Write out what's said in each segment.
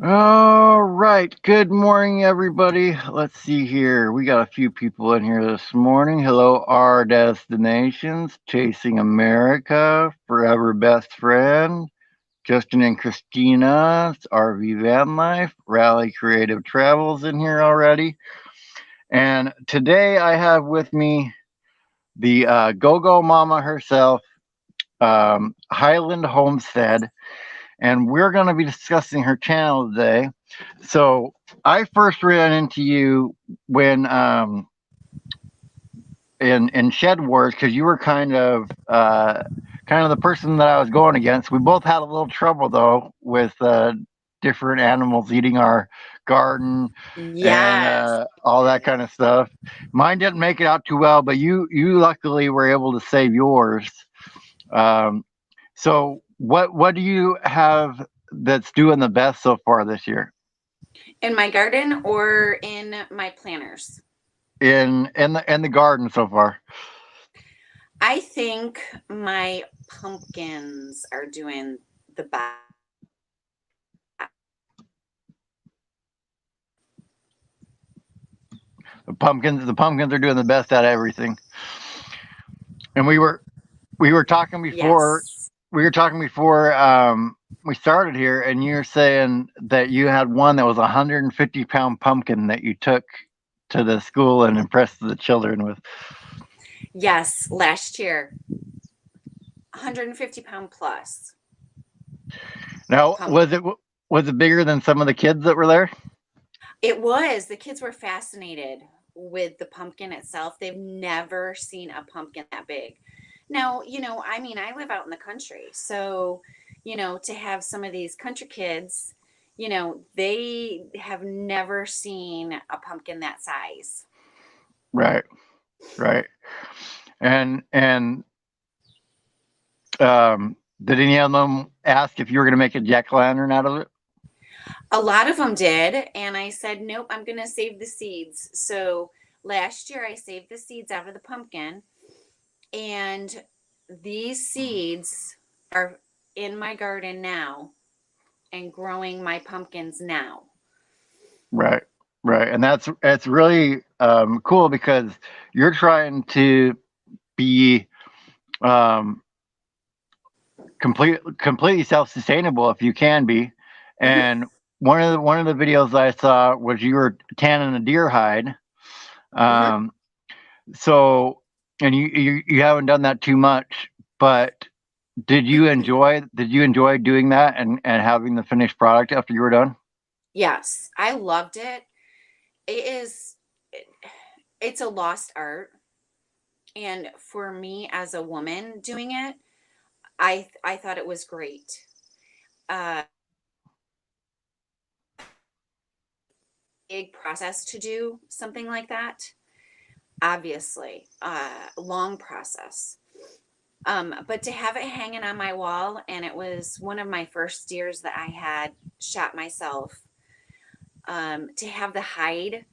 All right. Good morning, everybody. Let's see here. We got a few people in here this morning. Hello, our destinations, Chasing America, Forever Best Friend, Justin and Christina, it's RV Van Life, Rally Creative Travels in here already. And today I have with me the Go-Go Mama herself, Highland Homestead, and we're going to be discussing her channel today. So I first ran into you when in Shed Wars because you were kind of the person that I was going against. We both had a little trouble though with different animals eating our garden and Yes. all that kind of stuff. Mine didn't make it out too well, but you luckily were able to save yours. Um, so what do you have that's doing the best so far this year In my garden or in my planters? in the garden so far? I think my pumpkins are doing the best. The pumpkins are doing the best out of everything. And we were talking before Yes. we were talking before we started here, and you were saying that you had one that was a 150-pound pumpkin that you took to the school and impressed the children with. Yes. Last year, 150-pound plus Now, pumpkin. was it bigger than some of the kids that were there? It was. The kids were fascinated with the pumpkin itself. They've never seen a pumpkin that big. Now, I mean, I live out in the country. So, to have some of these country kids, they have never seen a pumpkin that size. Right, right. And did any of them ask if you were going to make a jack o' lantern out of it? A lot of them did. And I said, nope, I'm going to save the seeds. So last year, I saved the seeds out of the pumpkin. And these seeds are in my garden now and growing my pumpkins now. Right, right. And that's really cool because you're trying to be um, completely self-sustainable if you can be. Hmm. And one of the videos I saw was you were tanning a deer hide. Hmm. Um, so and you haven't done that too much, but did you enjoy doing that and having the finished product after you were done? Yes, I loved it. It is, it's a lost art. And for me as a woman doing it, I thought it was great. Uh, Big process to do something like that. Obviously, long process. But to have it hanging on my wall, and it was one of my first deers that I had shot myself. To have the hide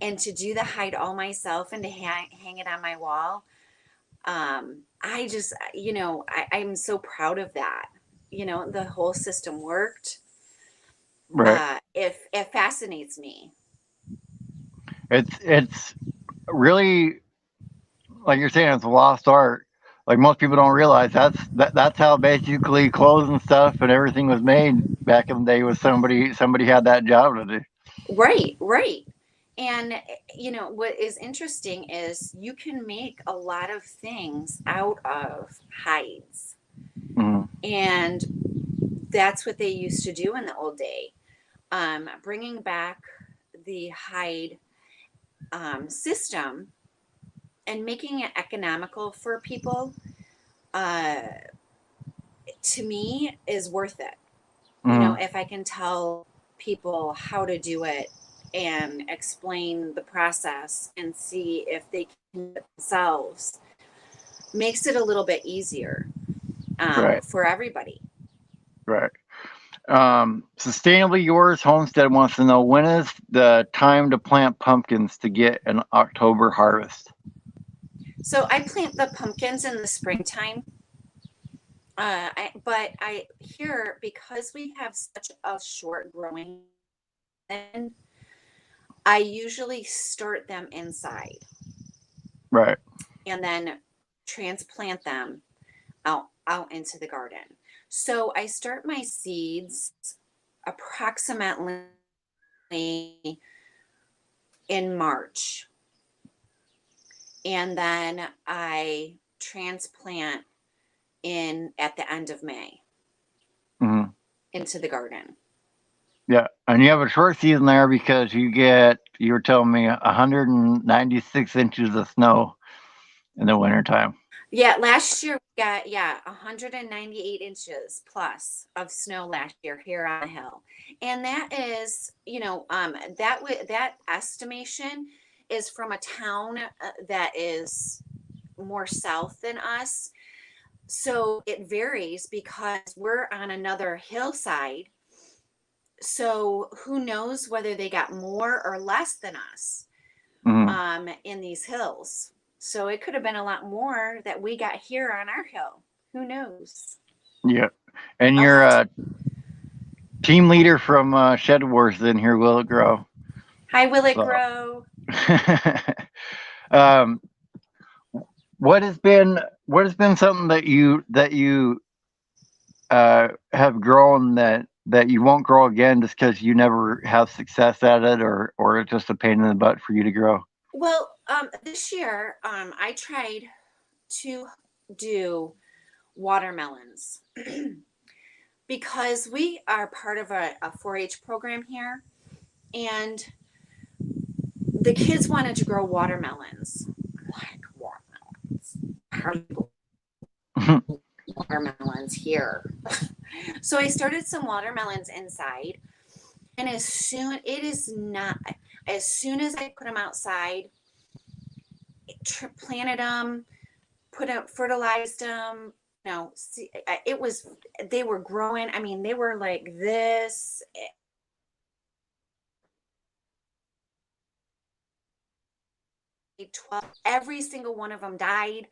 and to do the hide all myself and to hang it on my wall. I just, I'm so proud of that. The whole system worked. Right. It fascinates me. It's really like you're saying, it's a lost art. Like most people don't realize that's how basically clothes and stuff and everything was made back in the day. Was somebody had that job to do. Right, right. And what is interesting is you can make a lot of things out of hides. Mm, And that's what they used to do in the old day. Bringing back the hide system and making it economical for people, uh, to me, is worth it. mm, If I can tell people how to do it and explain the process and see if they can do it themselves, makes it a little bit easier right, for everybody. right. Sustainably Yours Homestead wants to know when is the time to plant pumpkins to get an October harvest. So I plant the pumpkins in the springtime. But I here, because we have such a short growing season, I usually start them inside Right. and then transplant them out into the garden. So I start my seeds approximately in March, and then I transplant in at the end of May Hmm. into the garden. Yeah, and you have a short season there because you were telling me 196 inches of snow in the wintertime. Yeah, last year we got 198 inches plus of snow last year here on the hill. And that is, that estimation is from a town that is more south than us. So it varies because we're on another hillside. So who knows whether they got more or less than us Hmm. in these hills. So it could have been a lot more that we got here on our hill. Who knows? Yeah, and I'll your have to. team leader from Shed Wars in here, will it grow? Hi, will it So, grow? um, what has been something that you have grown that you won't grow again just because you never have success at it, or it's just a pain in the butt for you to grow? Well, this year, I tried to do watermelons because we are part of a 4-H program here, and the kids wanted to grow watermelons. I'm like, watermelons? How do you grow watermelons here? So I started some watermelons inside, and as soon as I put them outside, planted them, put out, fertilized them. No, see, it was they were growing. I mean, they were like this. 12, every single one of them died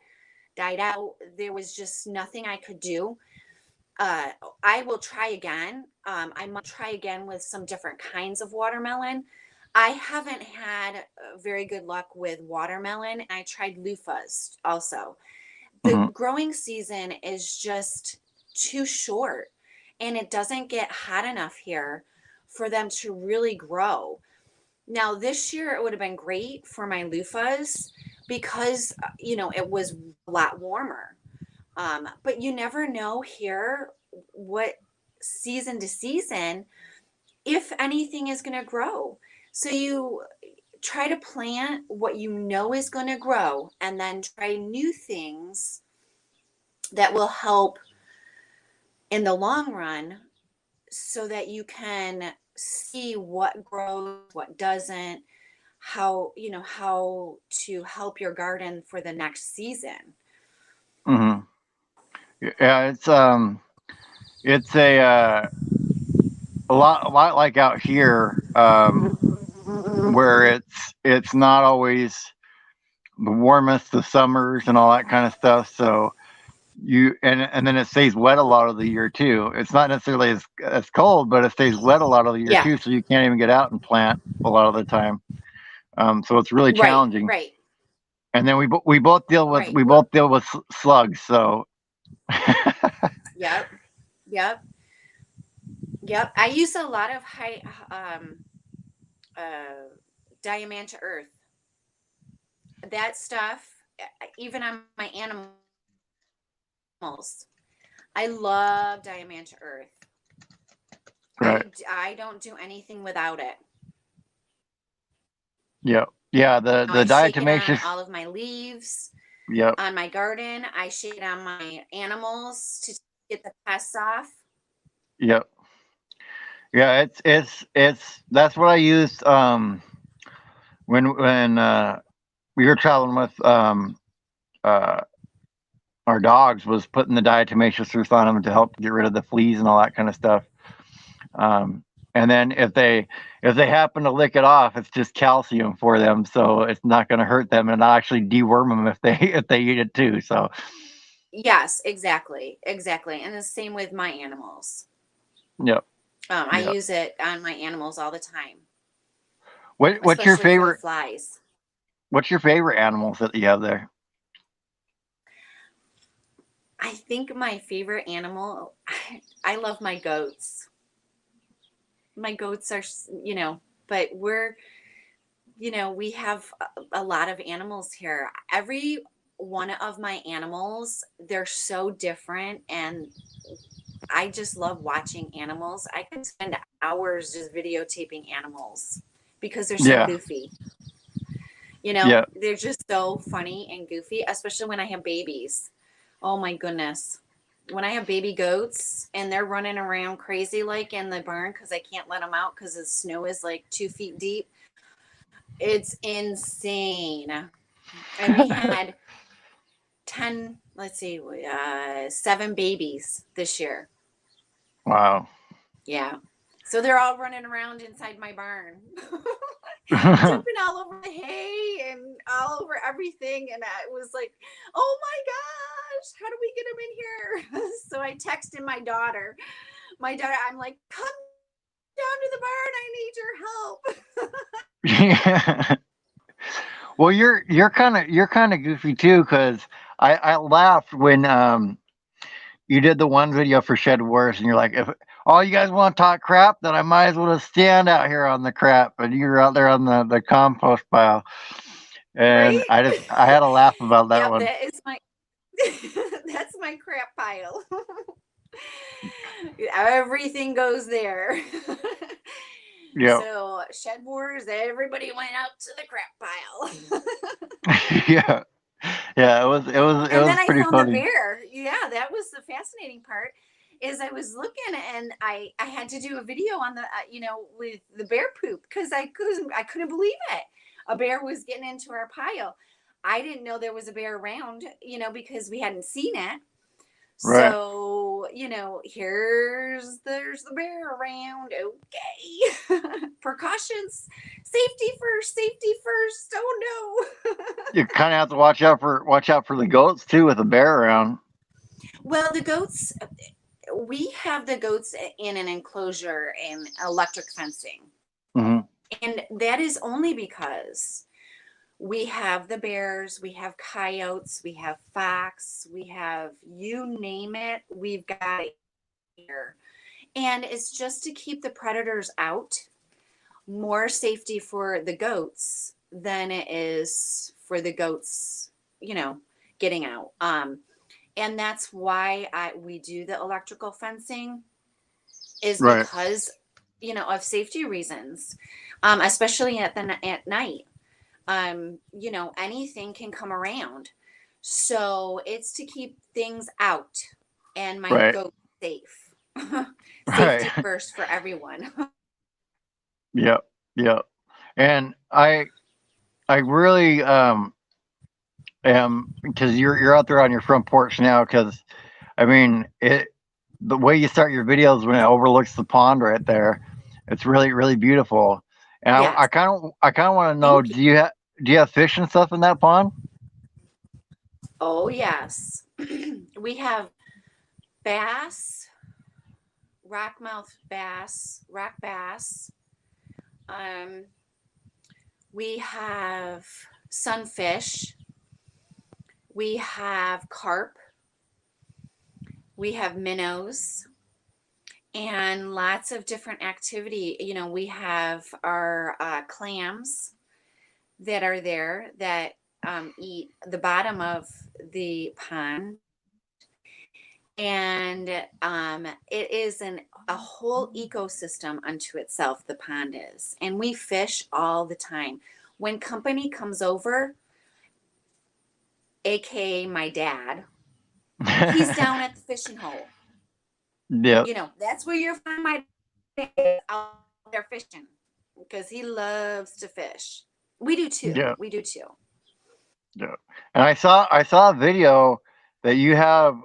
out. There was just nothing I could do. uh, I will try again. I might try again with some different kinds of watermelon. I haven't had very good luck with watermelon. I tried loofahs also. The Hmm. growing season is just too short, and it doesn't get hot enough here for them to really grow. Now, this year it would have been great for my loofahs because, it was a lot warmer. But you never know here what season to season, if anything is going to grow. So you try to plant what you know is going to grow and then try new things that will help in the long run so that you can see what grows, what doesn't, how to help your garden for the next season. Hmm. Yeah, it's a lot like out here, where it's not always the warmest of summers and all that kind of stuff. So and then it stays wet a lot of the year too. It's not necessarily as cold, but it stays wet a lot of the year Yeah, too. So you can't even get out and plant a lot of the time. So it's really right, challenging. right, And then we both deal with right. Well, slugs. So yep, yep. Yep, I use a lot of high uh, diamante earth. That stuff, even on my animals, I love diamante earth. right, I don't do anything without it. yeah, yeah. The I shake it on diatomaceous, all of my leaves yep, on my garden. I shake it on my animals to get the pests off. yep, yeah. It's that's what I used when we were traveling with uh our dogs, was putting the diatomaceous earth on them to help get rid of the fleas and all that kind of stuff. Um, and then if they happen to lick it off, it's just calcium for them, so it's not going to hurt them, and it'll actually deworm them if they if they eat it too. So Yes, exactly, exactly. And the same with my animals. Yep. I Yep. use it on my animals all the time, What's your especially for the favorite? flies. What's your favorite animals that you have there? I think my favorite animal, I love my goats. My goats are, but we have a lot of animals here. Every one of my animals, they're so different, and I just love watching animals. I could spend hours just videotaping animals because they're so Yeah. goofy. Yeah. They're just so funny and goofy, especially when I have babies. Oh my goodness. When I have baby goats and they're running around crazy like in the barn because I can't let them out because the snow is like 2 feet deep, it's insane. And we had 10, let's see, 7 babies this year. Wow. Yeah. So they're all running around inside my barn, jumping all over the hay and all over everything. And I was like, oh my gosh, how do we get them in here? So I texted my daughter. I'm like, come down to the barn. I need your help. Yeah. Well, you're kind of goofy too, because I laughed when you did the one video for Shed Wars, and you're like, if all you guys want to talk crap, then I might as well just stand out here on the crap, and you were out there on the compost pile, and Right? I had a laugh about that Yep, one. that is my that's my crap pile. Everything goes there. Yeah. So Shed Wars, everybody went out to the crap pile. Yeah. Yeah, it And then was I pretty found the funny. bear. Yeah, that was the fascinating part. Is I was looking and I had to do a video on the with the bear poop because I couldn't believe it. A bear was getting into our pile. I didn't know there was a bear around, because we hadn't seen it. Right. So, there's the bear around. Okay. Precautions. Safety first. Oh no. You kind of have to watch out for the goats too with a bear around. Well, the goats, we have the goats in an enclosure and electric fencing. Hmm. And that is only because we have the bears, we have coyotes, we have fox, we have you name it, we've got it here. And it's just to keep the predators out, more safety for the goats than it is for the goats, getting out. And that's why we do the electrical fencing is Right. because of safety reasons, especially at night. Anything can come around, so it's to keep things out and my Right. goat safe. Right. Safety first for everyone. Yep. Yep. And I really am, because you're out there on your front porch now, because I mean it, the way you start your videos when it overlooks the pond right there, it's really beautiful. And Yes, I kind of want to know, thank you. do you have fish and stuff in that pond? Oh yes. We have bass, rock bass. Um, we have sunfish. We have carp. We have minnows and lots of different activity. We have our clams that are there that eat the bottom of the pond. And it is a whole ecosystem unto itself, the pond is. And we fish all the time. When company comes over, aka my dad, he's down at the fishing hole. Yep. That's where you'll find my dad out there fishing because he loves to fish. We do too. Yeah. We do too. Yeah. And I saw a video that you have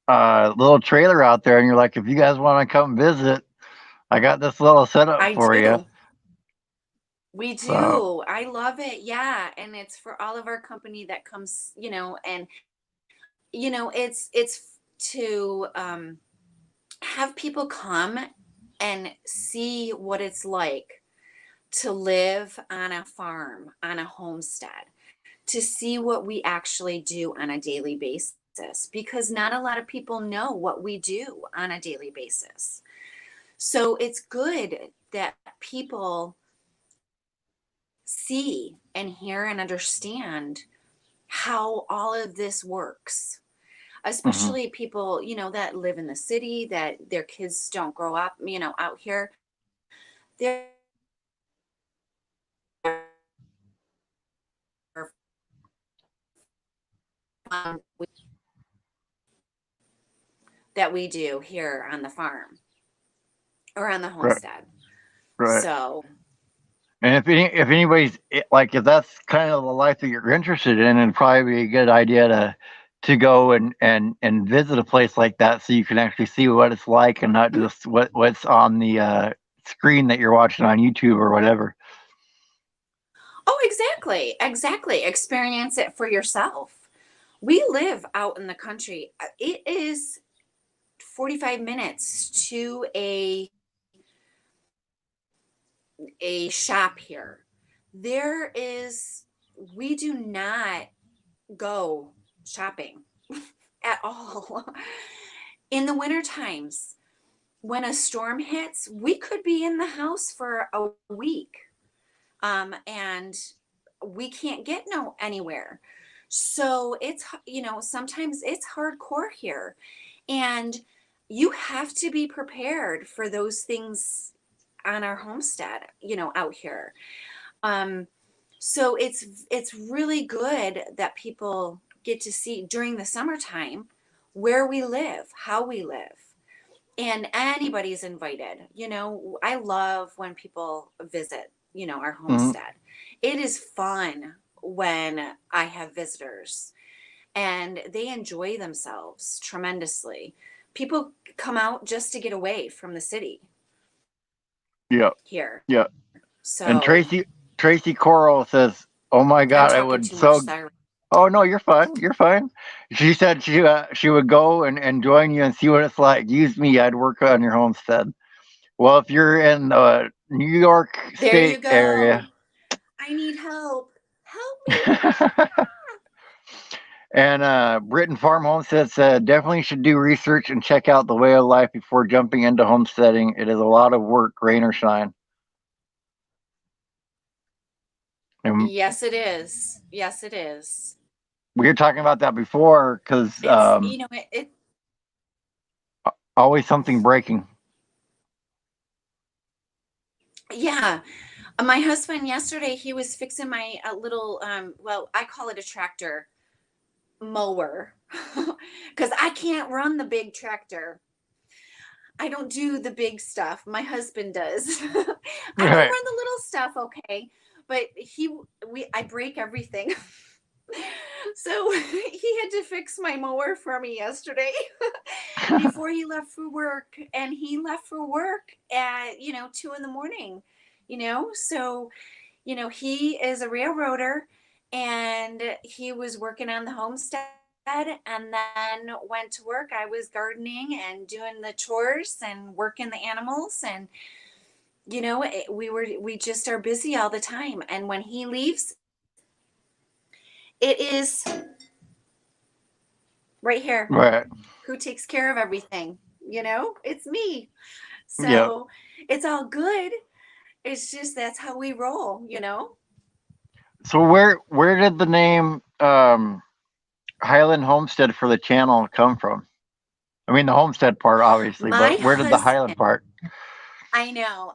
a little trailer out there, and you're like, if you guys want to come visit, I got this little setup I for you. do. We So do. I love it. Yeah. And it's for all of our company that comes, and it's to have people come and see what it's like to live on a farm, on a homestead, to see what we actually do on a daily basis, because not a lot of people know what we do on a daily basis. So it's good that people see and hear and understand how all of this works, Hmm. especially people, that live in the city, that their kids don't grow up, out here. They're that we do here on the farm or on the Right. homestead. Right. So, And if anybody's like, if that's kind of the life that you're interested in, it'd probably be a good idea to go and visit a place like that so you can actually see what it's like and not just what's on the screen that you're watching on YouTube or whatever. oh, exactly, exactly. Experience it for yourself. We live out in the country. It is 45 minutes to a shop here. There is We do not go shopping at all. In the winter times, when a storm hits, we could be in the house for a week. And we can't get no anywhere. So sometimes it's hardcore here. And you have to be prepared for those things on our homestead, out here. Um, so it's really good that people get to see during the summertime where we live, how we live. And anybody's invited. I love when people visit, our Hmm. homestead. It is fun when I have visitors and they enjoy themselves tremendously. People come out just to get away from the city Yeah. here. Yeah. And So Tracy Coral says, "Oh my I'm God, I talking would too much. so." Sorry. Oh no, you're fine. You're fine. She said she would go and join you and see what it's like. Use me, I'd work on your homestead. Well, if you're in the New York There you State area, go. I need help. Help me. and Britain Farm Homestead said definitely should do research and check out the way of life before jumping into homesteading. It is a lot of work, rain or shine. And Yes, it is. Yes, it is. we were talking about that before because It's, it always something breaking. yeah. My husband yesterday, he was fixing my little, well, I call it a tractor mower because I can't run the big tractor. I don't do the big stuff. My husband does. I can Right. run the little stuff, okay, but I break everything. So he had to fix my mower for me yesterday before he left for work, and he left for work at 2 in the morning. So he is a railroader, and he was working on the homestead and then went to work. I was gardening and doing the chores and working the animals, and we just are busy all the time. And when he leaves, it is right here. Right. Who takes care of everything? It's me. Yeah. So it's all good. It's just that's how we roll. So where did the name Highland Homestead for the channel come from? I mean the homestead part obviously, My but where did the husband, Highland part? I know.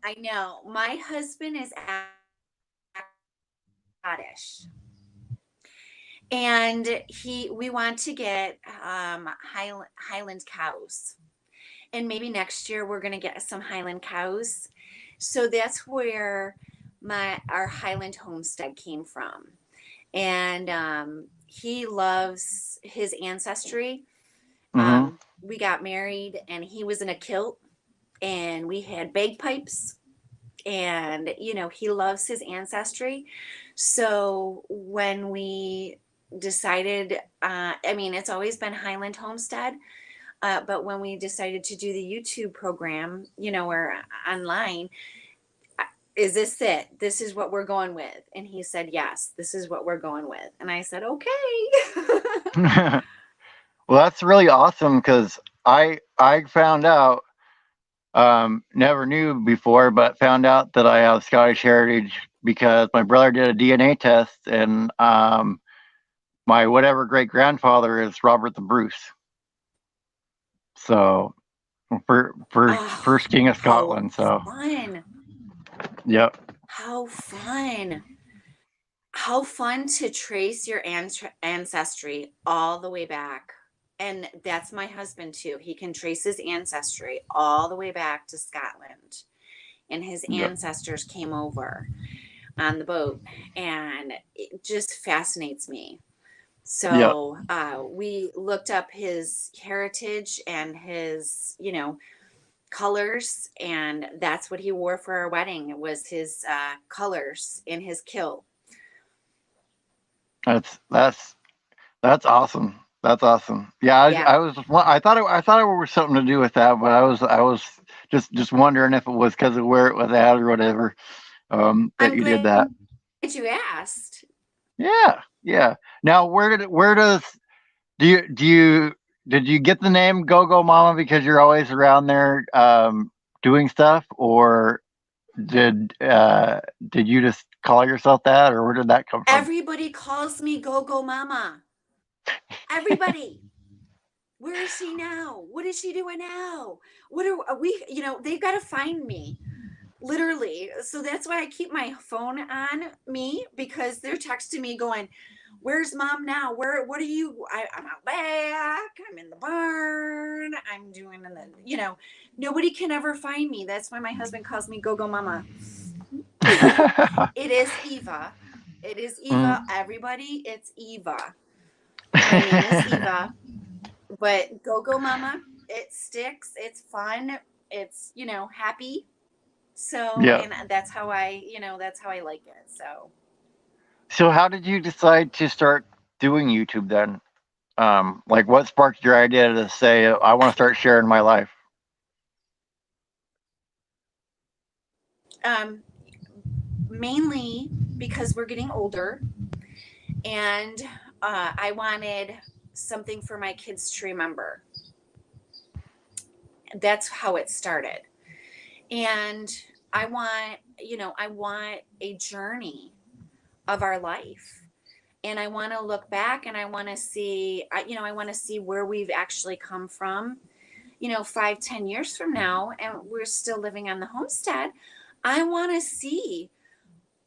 My husband is Scottish, and we want to get Highland cows, and maybe next year we're going to get some Highland cows. So that's where my our Highland homestead came from. And he loves his ancestry. Hmm. We got married, and he was in a kilt, and we had bagpipes, and he loves his ancestry. So when we decided, I mean, it's always been Highland Homestead, but when we decided to do the YouTube program, or online, is this it? This is what we're going with. And he said, yes, this is what we're going with. And I said, okay. Well, that's really awesome because I found out, never knew before, but found out that I have Scottish heritage because my brother did a DNA test, and my whatever great grandfather is Robert the Bruce. So for Oh, first king of how Scotland. So fun. yep, How fun. How fun to trace your ancestry all the way back. And that's my husband too. He can trace his ancestry all the way back to Scotland. And his yep, ancestors came over on the boat, and it just fascinates me. yep. So we looked up his heritage and his, colors, and that's what he wore for our wedding. It was his colors in his kilt. That's that's that's awesome. That's awesome. Yeah, Yeah, I thought it was something to do with that, but I was just wondering if it was because of where it was at or whatever, that I'm you did glad that. you asked. Yeah, yeah. Now, where does do you did you get the name Go Go Mama because you're always around there doing stuff, or did you just call yourself that, or where did that come from? Everybody calls me Go Go Mama. Everybody. Where is she now? What is she doing now? What are we? They've got to find me, literally. So that's why I keep my phone on me, because they're texting me going, "Where's mom now? What are you? I'm out back. I'm in the barn. I'm doing in the, nobody can ever find me. That's why my husband calls me Go Go Mama. It is Eva. It is Mm. Eva. Everybody, it's Eva. My name is Eva, but Go Go Mama, it sticks. It's fun. It's, happy. So, Yeah. and that's how I like it. So, So, how did you decide to start doing YouTube then? Like, what sparked your idea to say, I want to start sharing my life? um, mainly because we're getting older, and I wanted something for my kids to remember. That's how it started. And I want a journey of our life. And I want to look back, and I want to see, I want to see where we've actually come from, 5, 10 years from now, and we're still living on the homestead. I want to see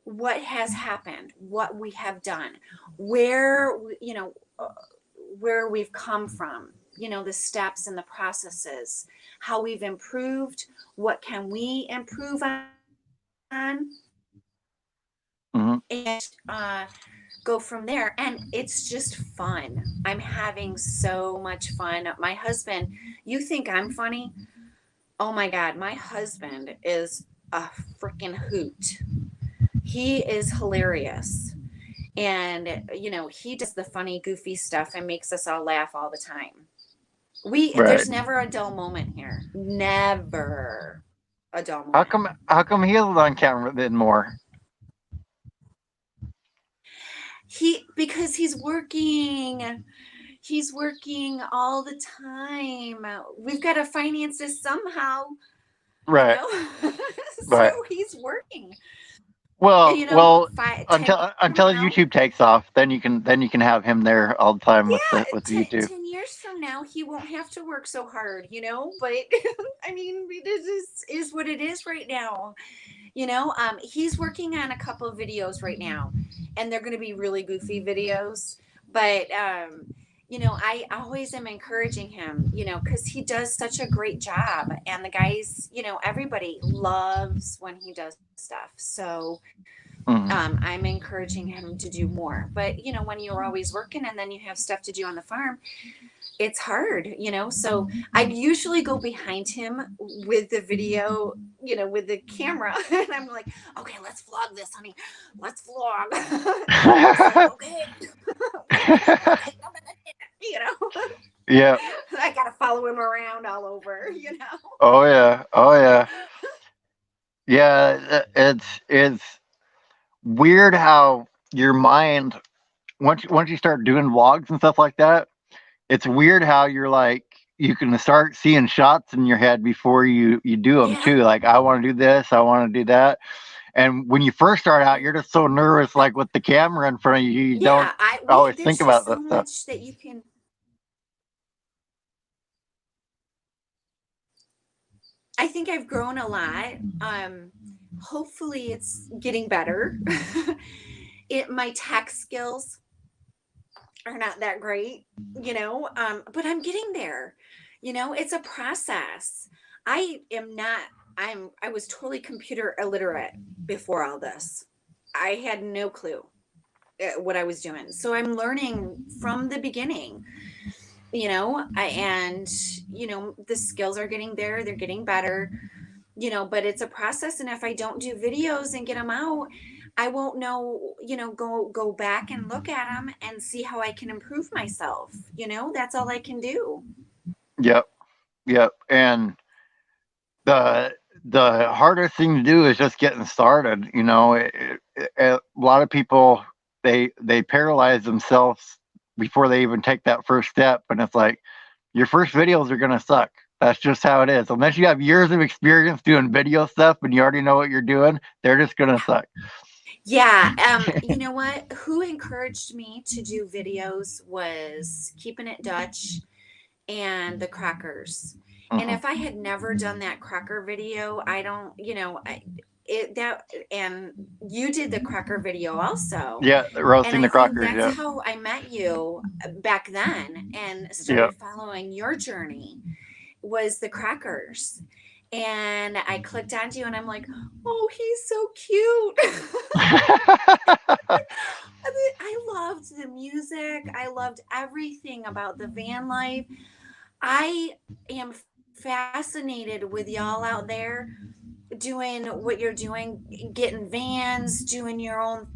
what has happened, what we have done, where, where we've come from, the steps and the processes, how we've improved, what can we improve on, Hmm. and go from there. And it's just fun. I'm having so much fun. My husband, you think I'm funny? Oh my God, my husband is a freaking hoot. He is hilarious. And, he does the funny, goofy stuff and makes us all laugh all the time. Right. There's never a dull moment here. Never a dull How moment. come? How come he isn't on camera then more? Because he's working all the time. We've got to finance this somehow, you Right. know. So Right. he's working. Well, Five, 10 until years from until now, YouTube takes off, then you can have him there all the time yeah, with the 10, YouTube. 10 years from now, he won't have to work so hard. But I mean, is what it is right now. He's working on a couple of videos right now, and they're going to be really goofy videos. But I always am encouraging him, because he does such a great job, and the guys, everybody loves when he does stuff. So Hmm. I'm encouraging him to do more. But when you're always working and then you have stuff to do on the farm, it's hard, you know. So I usually go behind him with the video, you know, with the camera, and I'm like, okay, let's vlog this, honey. Let's vlog. And he's like, okay. Okay, you know. Yeah. I gotta follow him around all over, you know. Oh yeah. Oh yeah. Yeah. It's weird how your mind once you start doing vlogs and stuff like that, it's weird how you're like you can start seeing shots in your head before you do them Yeah, too. Like I want to do this, I want to do that. And when you first start out, you're just so nervous, like with the camera in front of you, you don't yeah. I we always There's think just about so that stuff. much that you can. I think I've grown a lot. Hopefully, it's getting better. My tech skills are not that great, you know, but I'm getting there. You know, it's a process. I am not. I was totally computer illiterate before all this. I had no clue what I was doing. So I'm learning from the beginning, you know, and you know, the skills are getting there, they're getting better, you know, but it's a process. And if I don't do videos and get them out, I won't know, you know, go back and look at them and see how I can improve myself. You know, that's all I can do. Yep, yep. And the the hardest thing to do is just getting started. You know, a lot of people they paralyze themselves before they even take that first step, and it's like your first videos are gonna suck. That's just how it is. Unless you have years of experience doing video stuff and you already know what you're doing, they're just gonna suck. Yeah, you know what? Who encouraged me to do videos was Keeping It Dutch and the crackers. And Hmm. if I had never done that cracker video, I don't, you know, it that and you did the cracker video also. Yeah, And roasting I the think crackers. that's Yeah, how I met you back then and yeah. started following your journey was the crackers. And I clicked onto you and I'm like, oh, he's so cute. I loved the music. I loved everything about the van life. I am fascinated with y'all out there doing what you're doing, getting vans, doing your own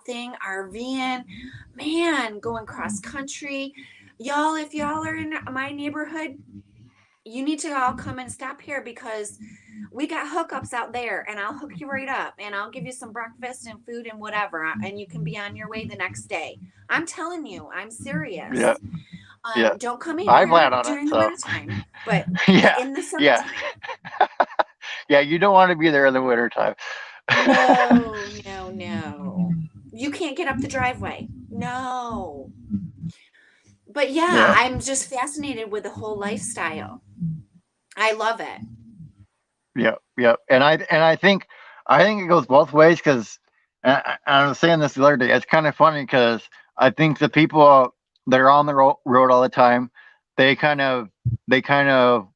thing, RVing, man, going cross country. Y'all, if y'all are in my neighborhood, you need to all come and stop here because we got hookups out there and I'll hook you right up and I'll give you some breakfast and food and whatever and you can be on your way the next day. I'm telling you, I'm Yeah, serious. yeah. Don't come in I here plan on it. during the So wintertime, but yeah, in the yeah, summertime. yeah. You don't want to be there in the wintertime. No, no, no. You can't get up the driveway. No. But yeah, Yeah, I'm just fascinated with the whole lifestyle. I love it. yeah, yeah. And I think it goes both ways because I was saying this the other day. It's kind of funny because I think the people that are on the road all the time, they kind of they kind of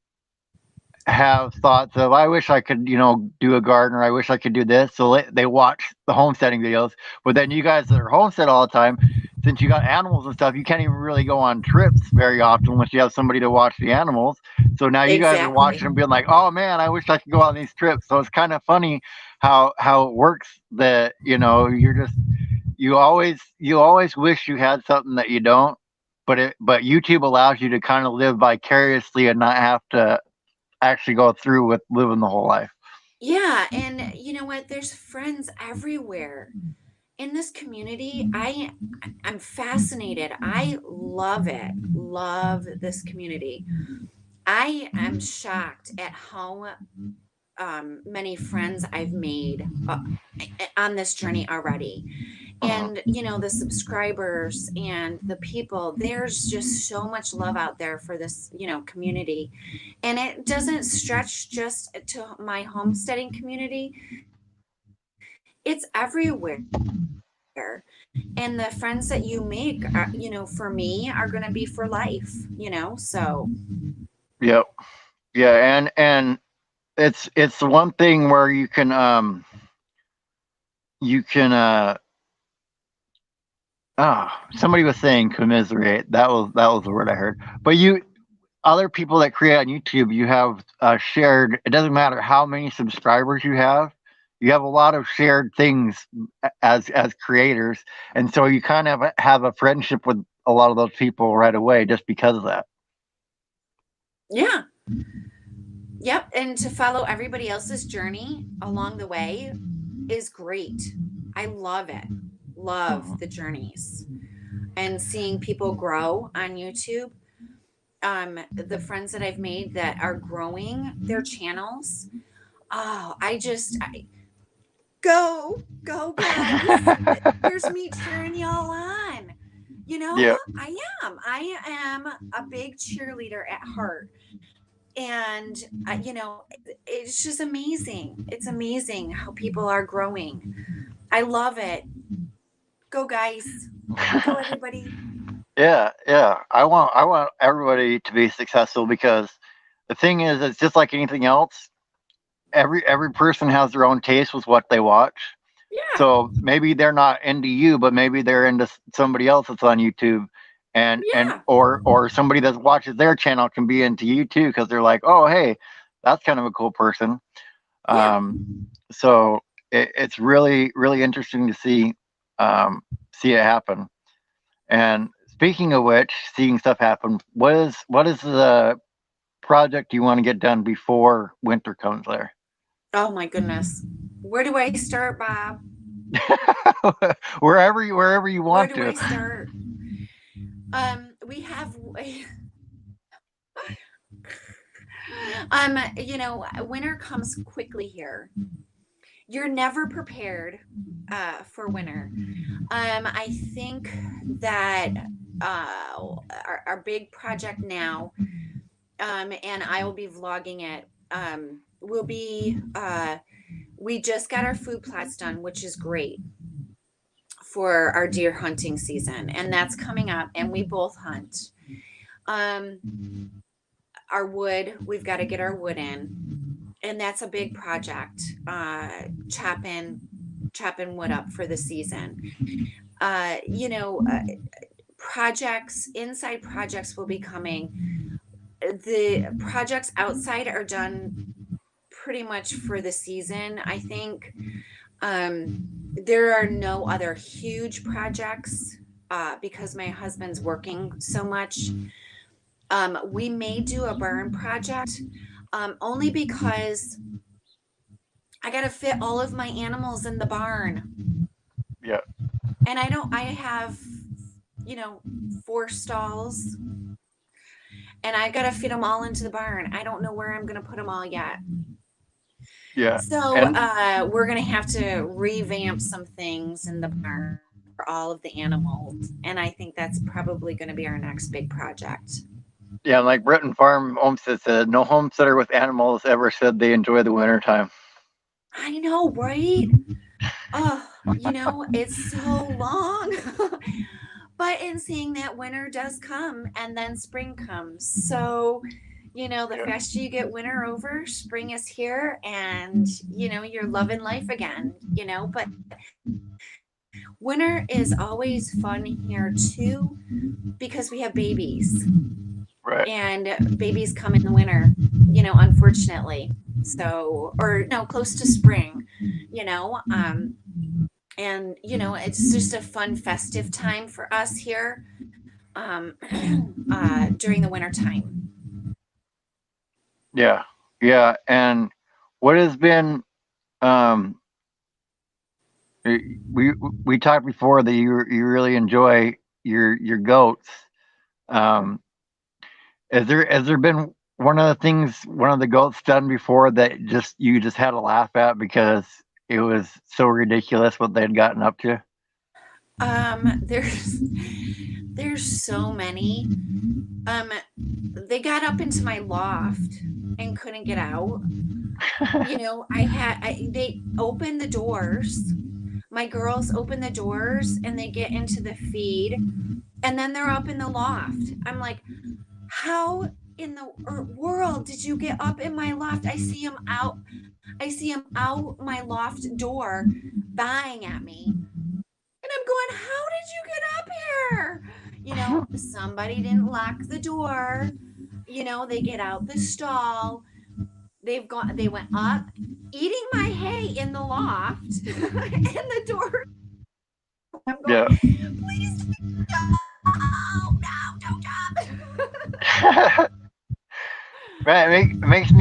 have thoughts of I wish I could, do a garden or I wish I could do this. So they watch the homesteading videos. But then you guys that are homestead all the time, since you got animals and stuff, you can't even really go on trips very often unless you have somebody to watch the animals. So now you guys are watching Exactly. and being like, "Oh man, I wish I could go on these trips." So it's kind of funny how it works that, you always wish you had something that you don't, but YouTube allows you to kind of live vicariously and not have to actually go through with living the whole life. Yeah, and you know what? There's friends everywhere. In this community, I'm fascinated. I love it. Love this community. I am shocked at how many friends I've made on this journey already. Hmm. And, you know, the subscribers and the people, there's just so much love out there for this, you know, community. And it doesn't stretch just to my homesteading community, it's everywhere. And the friends that you make, you know, for me are going to be for life, you know? So, Yep. Yeah, and it's the one thing where you can Oh, somebody was saying commiserate. That was the word I heard. But other people that create on YouTube, you have shared. It doesn't matter how many subscribers you have. You have a lot of shared things as creators, and so you kind of have a friendship with a lot of those people right away just because of that. Yeah. Yep. And to follow everybody else's journey along the way is great. I love it. Love Mhm. the journeys and seeing people grow on YouTube. The friends that I've made that are growing their channels. Oh, go guys. Here's me cheering y'all on. You know, Yeah. I am a big cheerleader at heart. And it's just amazing. It's amazing how people are growing. I love it. Go guys. Go everybody. Yeah, yeah. I want everybody to be successful because the thing is, it's just like anything else. Every person has their own taste with what they watch. Yeah. So maybe they're not into you, but maybe they're into somebody else that's on YouTube, and Yeah. or somebody that watches their channel can be into you too because they're like, oh hey, that's kind of a cool person. Yeah. So it's really interesting to see it happen. And speaking of which, seeing stuff happen, what is the project you want to get done before winter comes there? Oh my goodness. Where do I start, Bob? Wherever you Where want do to. I start? We have winter comes quickly here. You're never prepared for winter. I think that our big project now, and I will be vlogging it, will be we just got our food plots done, which is great for our deer hunting season, and that's coming up, and we both hunt. Um, our wood, we've got to get our wood in, and that's a big project. Chopping wood up for the season. Uh, you know, uh, Projects, inside projects will be coming. The projects outside are done pretty much for the season. I think there are no other huge projects because my husband's working so much. We may do a burn project only because I got to fit all of my animals in the barn. Yeah, And I have, you know, 4 stalls, and I got to fit them all into the barn. I don't know where I'm going to put them all yet. yeah, So and we're going to have to revamp some things in the barn for all of the animals. And I think that's probably going to be our next big project. yeah, like Breton Farm Homestead said, no homesteader with animals ever said they enjoy the wintertime. I know, right? Oh, it's so long. But in seeing that, winter does come and then spring comes. So, the Yeah, faster you get winter over, spring is here, and, you're loving life again, But winter is always fun here too because we have babies, right. and babies come in the winter, unfortunately. So, or no, close to spring, you know. And it's just a fun festive time for us here um, during the winter time. Yeah, yeah, and what has been um we talked before that you really enjoy your goats. Um, has there been one of the goats done before that just you just had to laugh at because it was so ridiculous what they'd gotten up to? There's so many. Um, they got up into my loft and couldn't get out. They opened the doors. My girls open the doors and they get into the feed, and then they're up in the loft. I'm like, how in the world did you get up in my loft? I see him out my loft door buying at me. And I'm going, how did you get up Somebody didn't lock the door. They get out the stall. They went up, eating my hay in the loft, and the door. I'm going, Yeah. please don't, no, don't jump. Right, makes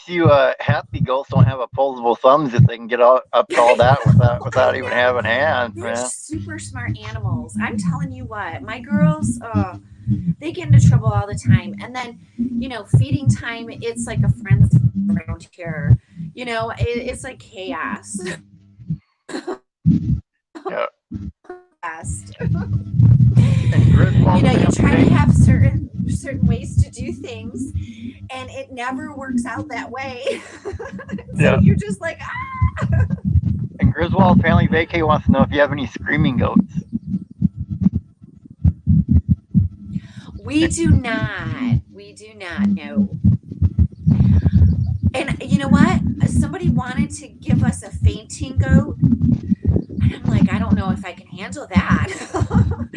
you happy ghosts don't have opposable thumbs if they can get up to all I that know, I without even know. having hands, They're man. super smart animals. I'm telling you what, my girls, they get into trouble all the time. And then, feeding time, it's like a frenzy around here. It's like chaos. Yeah. Best. And Griswold You try to family, have certain ways to do things, and it never works out that way. So yeah. you're just like, ah. And Griswold family vacay wants to know if you have any screaming goats. We do not. We do not. No. And you know what? Somebody wanted to give us a fainting goat. And I'm like, I don't know if I can handle that.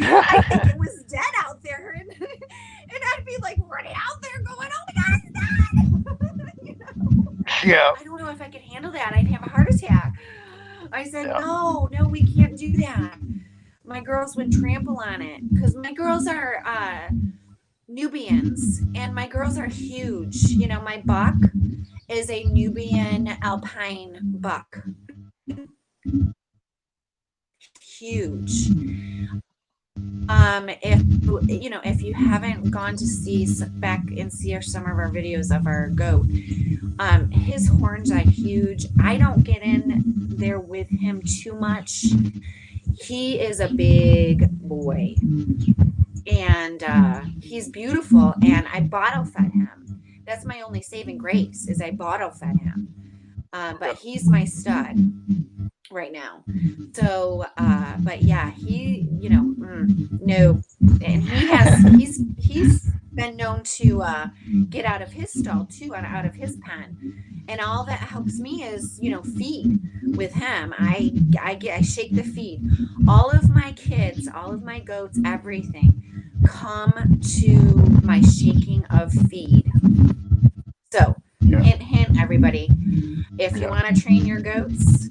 I think it was dead out there. And I'd be like running out there going, oh my God, it's dead. Yeah. I don't know if I could handle that. I'd have a heart attack. I said, Yeah. no, we can't do that. My girls would trample on it because my girls are Nubians and my girls are huge. My buck is a Nubian alpine buck. Huge. If you haven't gone to see back and see some of our videos of our goat, his horns are huge. I don't get in there with him too much. He is a big boy, and he's beautiful. And I bottle fed him. That's my only saving grace is I bottle fed him. But he's my stud right now. So, but yeah, he, no, and he's been known to get out of his stall too, and out of his pen. And all that helps me is, feed with him. I shake the feed. All of my kids, all of my goats, everything come to my shaking of feed. So, Yeah. hint, hint, everybody. If you Yeah. want to train your goats,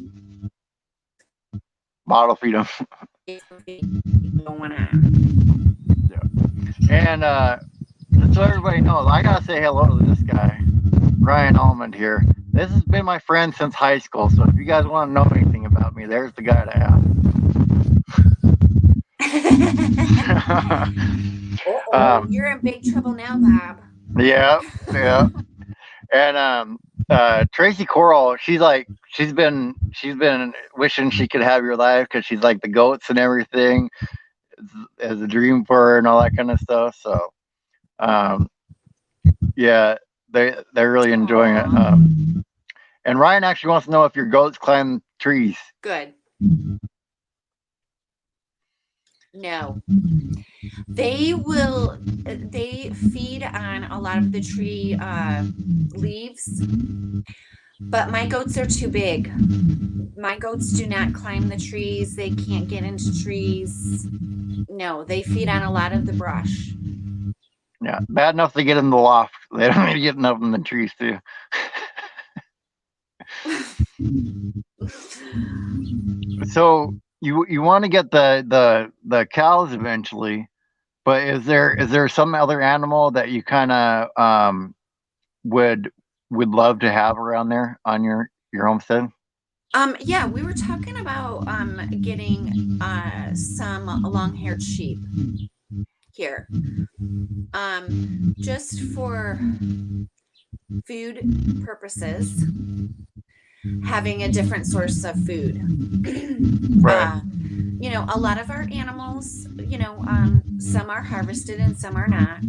Bottle feed them. going on. Yeah. And so everybody knows, I gotta say hello to this guy, Ryan Almond here. This has been my friend since high school, so if you guys want to know anything about me, there's the guy to ask. You're in big trouble now, Bob. Yeah, yeah. And Tracy Coral, she's been wishing she could have your life because she's like the goats and everything as a dream for her and all that kind of stuff. So um, yeah, they're really enjoying it. Aw, And Ryan actually wants to know if your goats climb trees. good. No, they will. They feed on a lot of the tree leaves, but my goats are too big. My goats do not climb the trees. They can't get into trees. No, they feed on a lot of the brush. Yeah, bad enough they get in the loft. They don't need to get up in the trees too. So you want to get the cows eventually, but is there some other animal that you kind of would love to have around there on your homestead? Yeah, we were talking about getting some long-haired sheep here. Just for food purposes, having a different source of food. Right. A lot of our animals, some are harvested and some are not.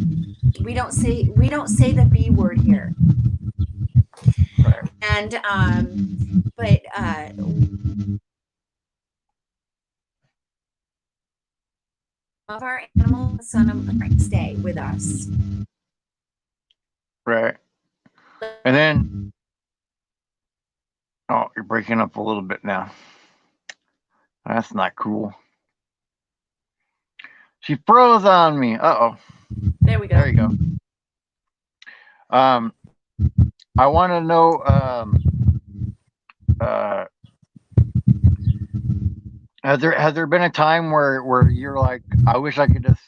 We don't say the B word here. Right. And but of our animals, some of them stay with us. Right. And then, oh, you're breaking up a little bit now. That's not cool. She froze on me. Uh-oh. There we There go. you go. Um, I want to know. Uh, has there been a time where you're like, I wish I could just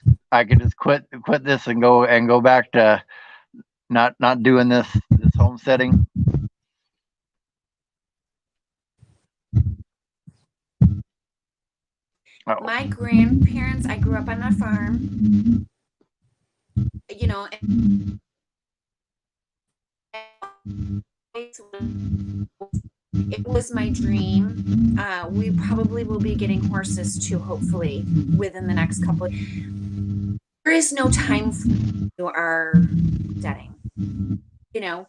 quit this and go back to not doing this homesteading? Oh. My grandparents, I grew up on a farm, you know, it was my dream. We probably will be getting horses too, hopefully, within the next couple. There is no time for our setting. You know,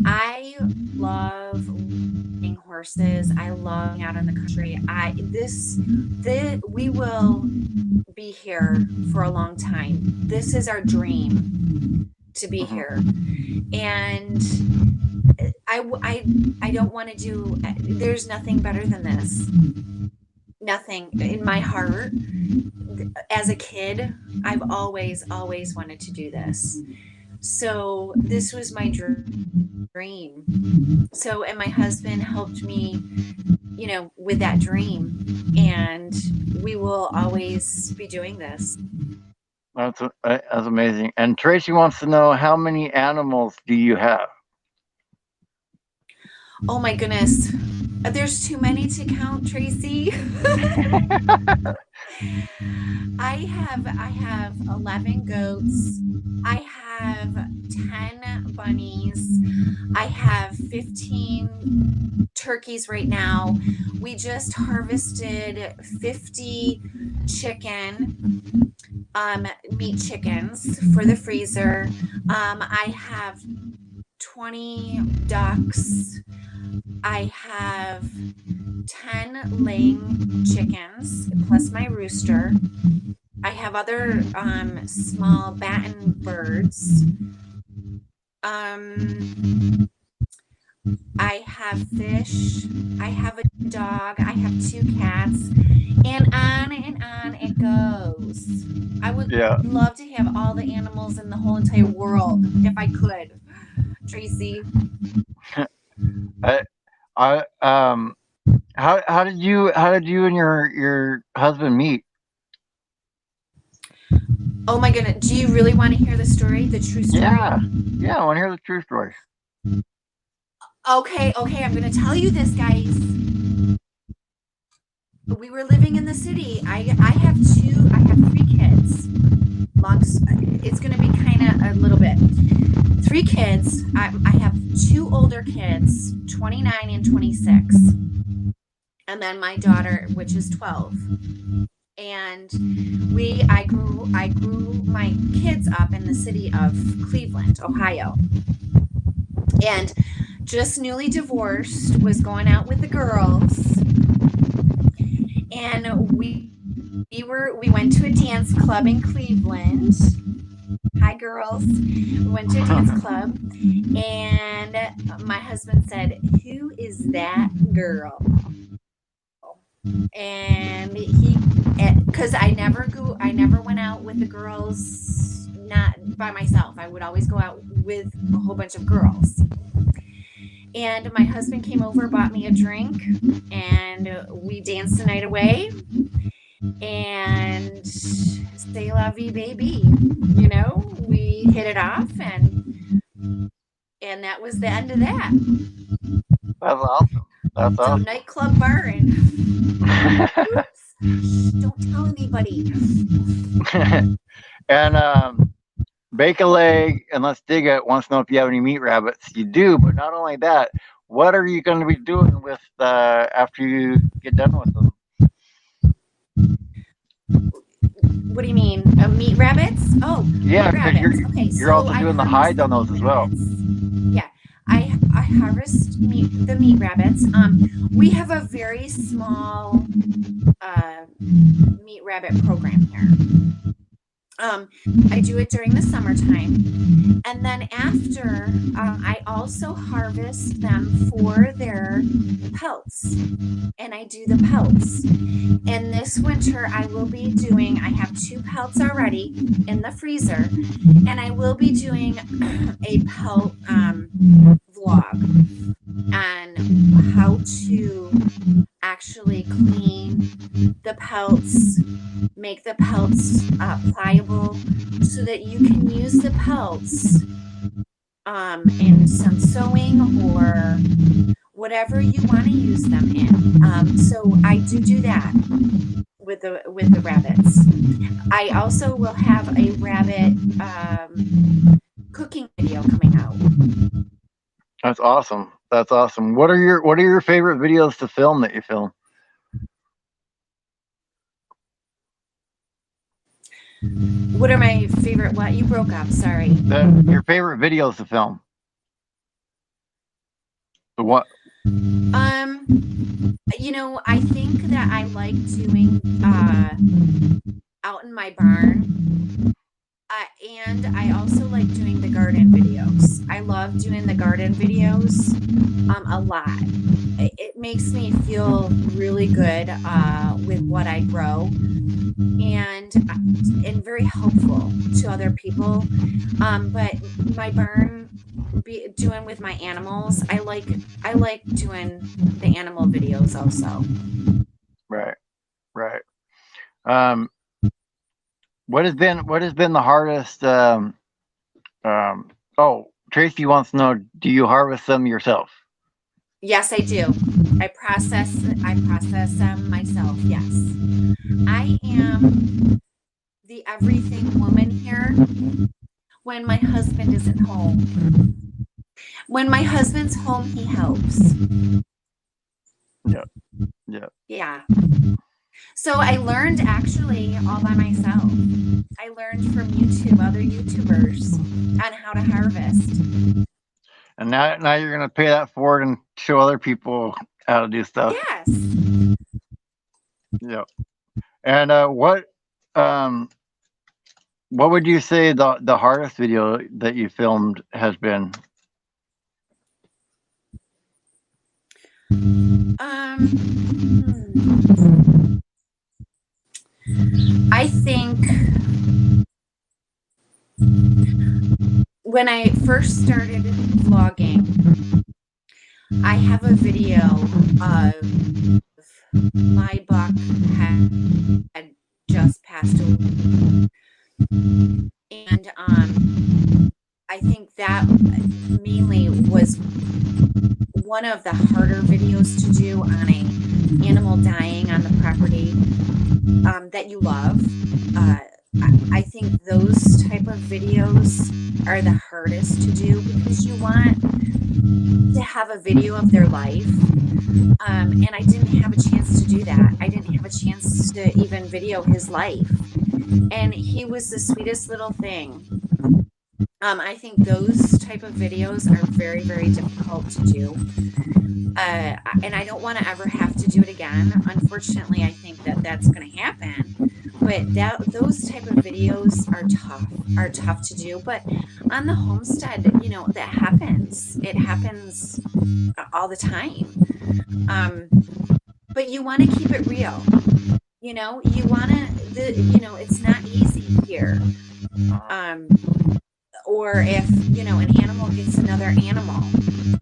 I love riding horses. I love being out in the country. We will be here for a long time. This is our dream to be here, and I don't want to do. There's nothing better than this. Nothing in my heart. As a kid, I've always wanted to do this. So this was my dream. So, and my husband helped me, with that dream. And we will always be doing this. That's amazing. And Tracy wants to know, how many animals do you have? Oh my goodness. There's too many to count, Tracy. I have 11 goats. I have 10 bunnies. I have 15 turkeys right now. We just harvested 50 chicken, meat chickens for the freezer. I have 20 ducks. I have 10 laying chickens plus my rooster. I have other small batten birds. I have fish. I have a dog. I have 2 cats. And on it goes. I would love to have all the animals in the whole entire world if I could, Tracy. I how did you and your husband meet? Oh my goodness. Do you really want to hear the story? The true story? Yeah, I want to hear the true story. Okay, I'm going to tell you this, guys. We were living in the city. I have 3 kids. It's going to be kind of a little bit. 3 kids. I have 2 older kids, 29 and 26. And then my daughter, which is 12. And I grew my kids up in the city of Cleveland, Ohio. And just newly divorced, was going out with the girls. And we went to a dance club in Cleveland. Hi, girls. We went to a dance club, and my husband said, "Who is that girl?" And because I never went out with the girls, not by myself. I would always go out with a whole bunch of girls. And my husband came over, bought me a drink, and we danced the night away. And c'est la vie, baby. We hit it off, and that was the end of that. That's awesome. That's so awesome. Nightclub bar and oops, don't tell anybody. And Bake a Leg and Let's Dig It wants to know if you have any meat rabbits. You do, but not only that, what are you going to be doing with after you get done with them? What do you mean? Meat rabbits? Oh, yeah, meat rabbits. You're also doing the hides on those as well. Yeah, I harvest the meat rabbits. We have a very small meat rabbit program here. I do it during the summertime. And then after, I also harvest them for their pelts. And I do the pelts. And this winter, I will be doing, I have 2 pelts already in the freezer. And I will be doing a pelt vlog on how to actually clean the pelts, make the pelts pliable so that you can use the pelts in some sewing or whatever you want to use them in. So I do that with the rabbits. I also will have a rabbit cooking video coming out. That's awesome. That's awesome. What are your favorite videos to film that you film? What are my favorite? What you broke up? Sorry. Your favorite videos to film. The what? I think that I like doing out in my barn. And I also like doing the garden videos. I love doing the garden videos a lot. It makes me feel really good with what I grow, and very helpful to other people. But my barn doing with my animals, I like doing the animal videos also. Right. What has been the hardest? Tracy wants to know: do you harvest them yourself? Yes, I do. I process them myself. Yes, I am the everything woman here. When my husband isn't home, when my husband's home, he helps. Yeah. So I learned actually all by myself. I learned from other YouTubers on how to harvest. And now you're going to pay that forward and show other people how to do stuff. Yes. Yeah. And what would you say the hardest video that you filmed has been? I think when I first started vlogging, I have a video of my buck had just passed away. And I think that mainly was one of the harder videos to do on a animal dying on the property that you love. I think those type of videos are the hardest to do because you want to have a video of their life. And I didn't have a chance to do that. I didn't have a chance to even video his life. And he was the sweetest little thing. I think those type of videos are very, very difficult to do. And I don't want to ever have to do it again. Unfortunately, I think that that's going to happen. But those type of videos are tough to do. But on the homestead, that happens. It happens all the time. But you want to keep it real. You want to, it's not easy here. Or if, an animal gets another animal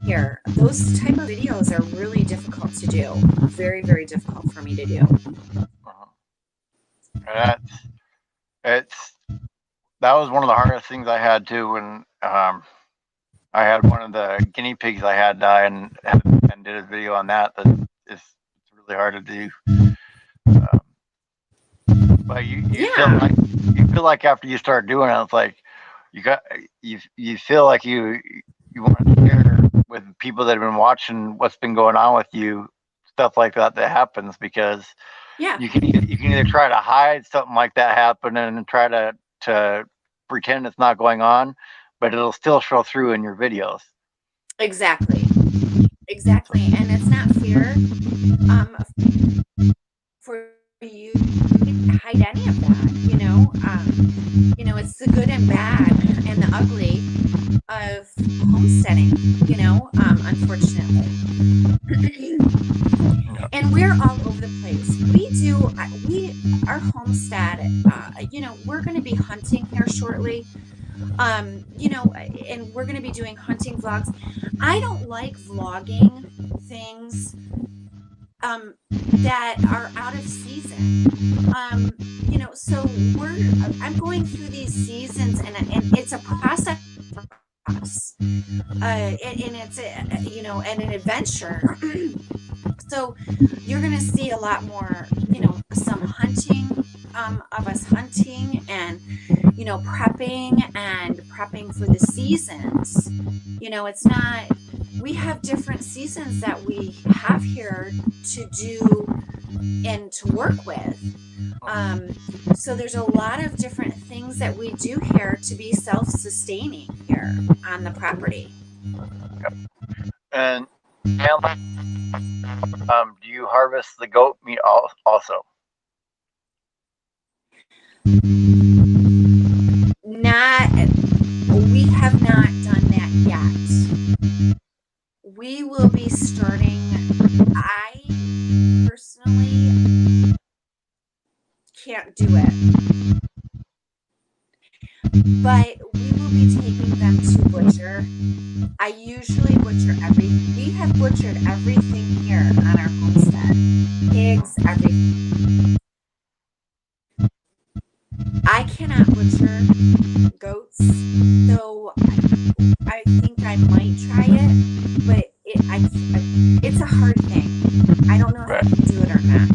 here. Those type of videos are really difficult to do. Very, very difficult for me to do. That was one of the hardest things I had too when I had one of the guinea pigs I had die and did a video on that. It's really hard to do. But you feel like after you start doing it, it's like you feel like you want to share with people that have been watching what's been going on with you, stuff like that happens, because you can either try to hide something like that happening and try to pretend it's not going on, but it'll still show through in your videos. Exactly. And it's not fair for you to hide any of that. It's the good and bad and the ugly of homesteading, unfortunately. And we're all over the place. Our homestead, we're going to be hunting here shortly. And we're going to be doing hunting vlogs. I don't like vlogging things that are out of season. So I'm going through these seasons, and it's a process for us, and it's and an adventure. So you're gonna see a lot more, some hunting, of us hunting and prepping for the seasons. It's not. We have different seasons that we have here to do and to work with. So there's a lot of different things that we do here to be self-sustaining here on the property. And do you harvest the goat meat also? We have not done that yet. We will be starting. I personally can't do it, but we will be taking them to butcher. I usually butcher we have butchered everything here on our homestead. Pigs, everything. I cannot butcher goats, so I think I might try it, but it's a hard thing. I don't know if I can do it or not.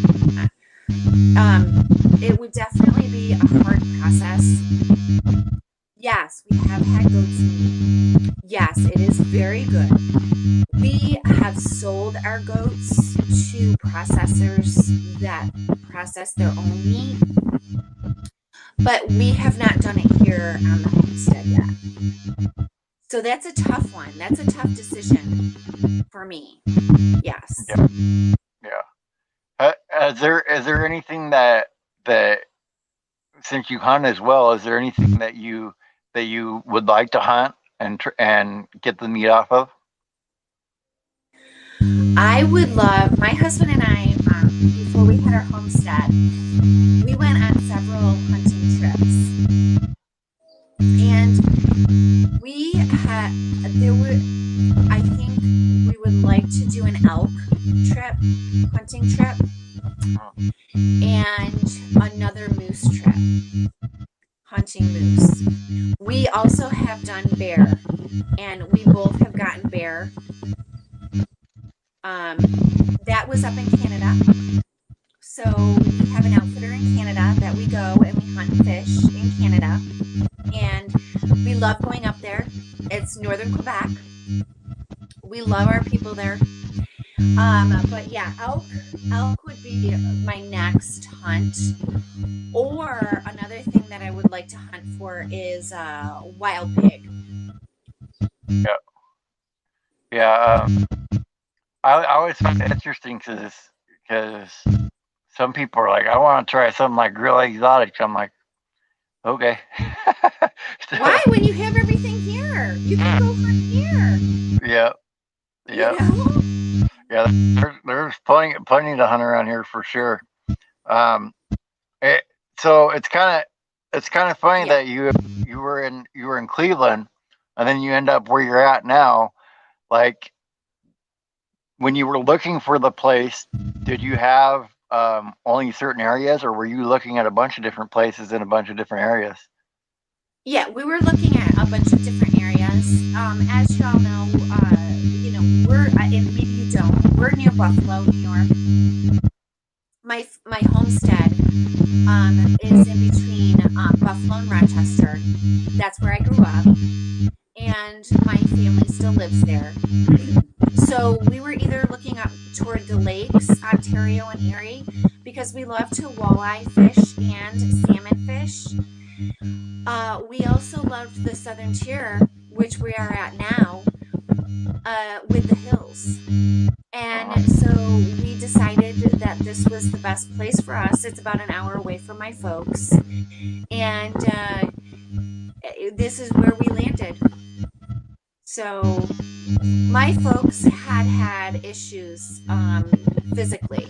It would definitely be a hard process. Yes, we have had goat's meat. Yes, it is very good. We have sold our goats to processors that process their own meat, but we have not done it here on the homestead yet. So that's a tough one. That's a tough decision for me. Yes. Yeah. Is there anything that since you hunt as well, is there anything that you would like to hunt and get the meat off of? I would love, my husband and I, before we had our homestead, we went on several hunting trips. And I think we would like to do an elk trip, hunting trip, and another moose trip, hunting moose. We also have done bear, and we both have gotten bear. That was up in Canada. So we have an outfitter in Canada that we go and we hunt fish in Canada. And we love going up there. It's northern Quebec. We love our people there. But yeah, elk would be my next hunt. Or another thing that I would like to hunt for is wild pig. Yeah. Yeah. I always find it interesting because some people are like, I want to try something like real exotic. I'm like, okay. Why? When you have everything here, you can go hunt here. Yeah. Yeah. There's plenty to hunt around here for sure. So it's kind of funny that you were in Cleveland, and then you end up where you're at now. Like, when you were looking for the place, did you have only certain areas, or were you looking at a bunch of different places in a bunch of different areas? Yeah, we were looking at a bunch of different areas. As y'all know, we're and maybe you don't. We're near Buffalo, New York. My homestead is in between Buffalo and Rochester. That's where I grew up, and my family still lives there. So we were either looking up toward the lakes, Ontario and Erie, because we love to walleye fish and salmon fish. We also loved the southern tier, which we are at now, with the hills. And so we decided that this this was the best place for us. It's about an hour away from my folks, and this is where we landed. So my folks had issues physically,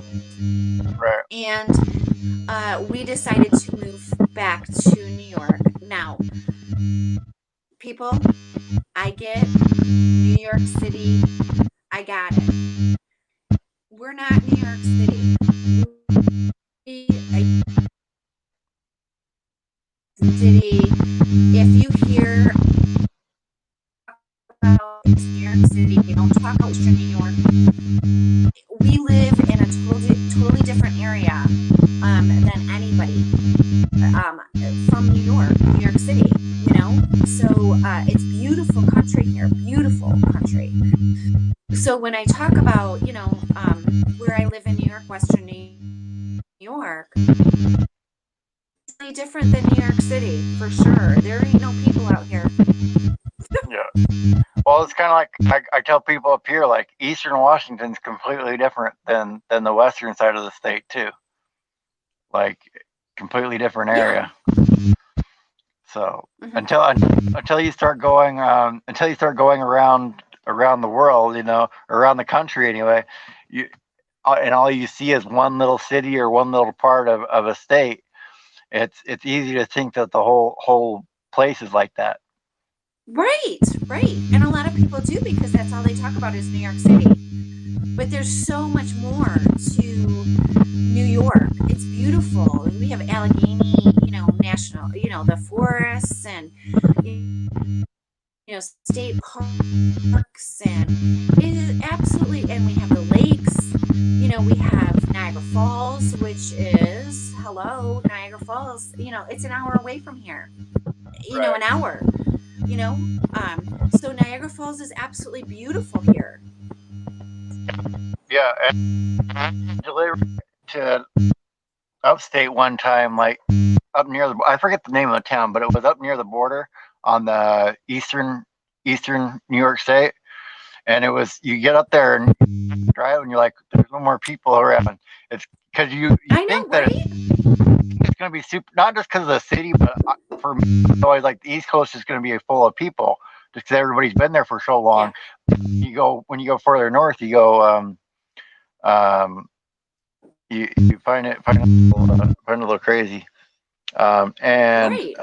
Right. and we decided to move back to New York. Now, people, I get New York City. I got it. We're not New York City. City. If you hear about New York City, you don't talk about Western New York. We live in a totally different area than anybody from New York City. You know, so it's beautiful country here, beautiful country. So when I talk about, where I live in New York, Western New York, it's really different than New York City for sure. There ain't no people out here. Yeah. Well, it's kind of like I tell people up here, like Eastern Washington's completely different than the western side of the state too. Like completely different Yeah. area. So Mm-hmm. until you start going around the world, around the country anyway, you and all you see is one little city or one little part of a state. It's easy to think that the whole place is like that. Right. And a lot of people do because that's all they talk about is New York City. But there's so much more to New York. It's beautiful. We have Allegheny, national, the forests and, state parks, and it is absolutely, and we have the lakes. We have Niagara Falls, which is, hello, Niagara Falls, it's an hour away from here. Right. An hour. So Niagara Falls is absolutely beautiful here. Yeah, and delivered to upstate one time, like up near I forget the name of the town, but it was up near the border on the eastern New York State, and it was you get up there and drive, and you're like, there's no more people around. It's because you I know, think that right? it's going to be super, not just because of the city, but for me, it's always like the East Coast is going to be full of people just because everybody's been there for so long. Yeah. When you go further north, you go um, you find a little crazy. And Right.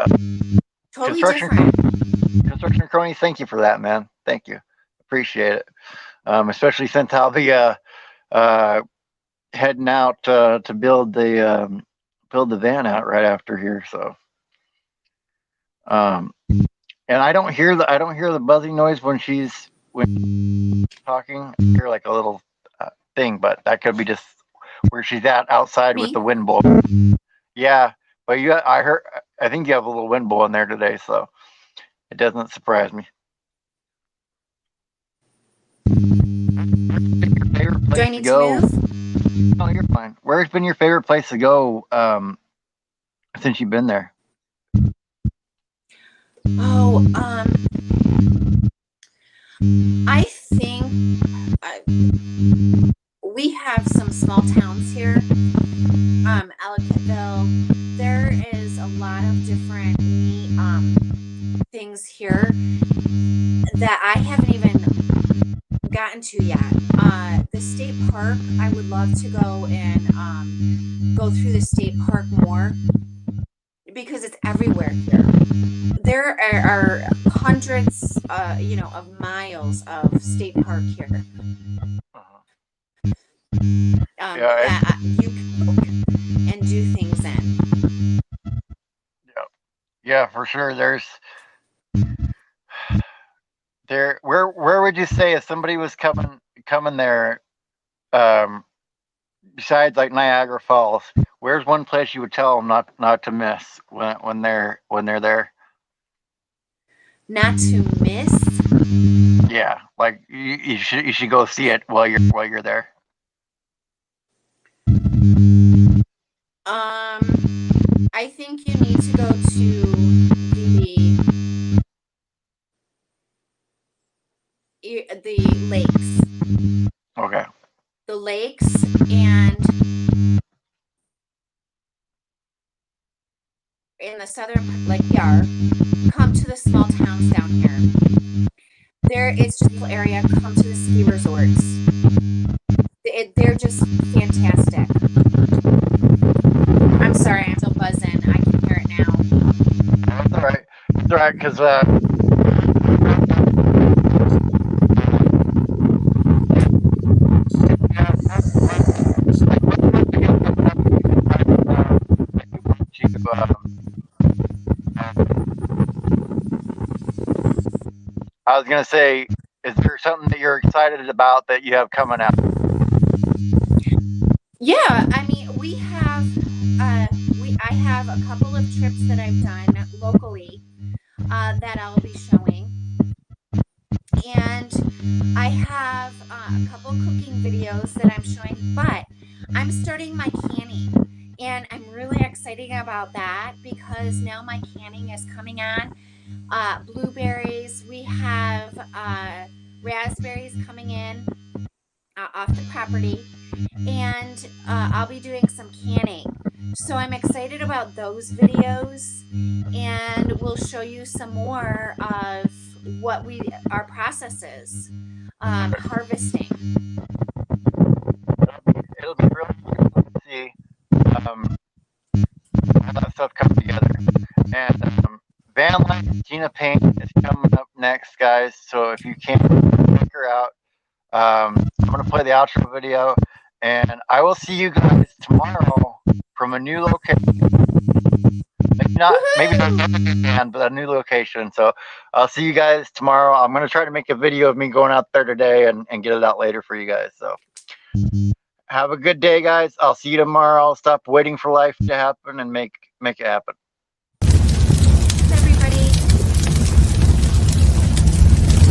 Totally construction different. construction cronies, thank you for that, man. Thank you, appreciate it. Especially since I'll be uh, heading out to build the van out right after here. So, um, and I don't hear the buzzing noise when she's talking. I hear like a little thing, but that could be just where she's at outside with Me? the wind blowing. Yeah, but I think you have a little wind blowing there today, so it doesn't surprise me. Favorite Do I place to need to go? move? No, you're fine. Where's been your favorite place to go since you've been there? Oh, I think we have some small towns here. Ellicottville. There is a lot of different neat things here that I haven't even gotten to yet. The state park, I would love to go and go through the state park more because it's everywhere here. There are hundreds, of miles of state park here Yeah, that you can look and do things in. yeah, yeah, for sure. Where would you say if somebody was coming there, um, besides like Niagara Falls, where's one place you would tell them not to miss when they're there? Not to miss. Yeah, like you should go see it while you're there. I think you need to go to the lakes. Okay. The lakes, and the southern, like we are, come to the small towns down here. There is just a area. Come to the ski resorts. They're just fantastic. I'm sorry, I'm still buzzing. I can hear it now. That's all right. That's all right, because I was gonna say, is there something that you're excited about that you have coming out? Yeah, I mean, I have a couple of trips that I've done locally that I'll be showing, and I have a couple cooking videos that I'm showing. But I'm starting my canning, and I'm really excited about that because now my canning is coming on. Blueberries, we have raspberries coming in off the property, and I'll be doing some canning. So I'm excited about those videos, and we'll show you some more of what our process is harvesting. It'll be really cool to see all that stuff come together. And Vamily Gina Paint is coming up next, guys. So if you can't check her out, I'm gonna play the outro video, and I will see you guys tomorrow from a new location. Maybe not, but a new location. So I'll see you guys tomorrow. I'm gonna try to make a video of me going out there today and get it out later for you guys. So have a good day, guys. I'll see you tomorrow. Stop waiting for life to happen and make it happen.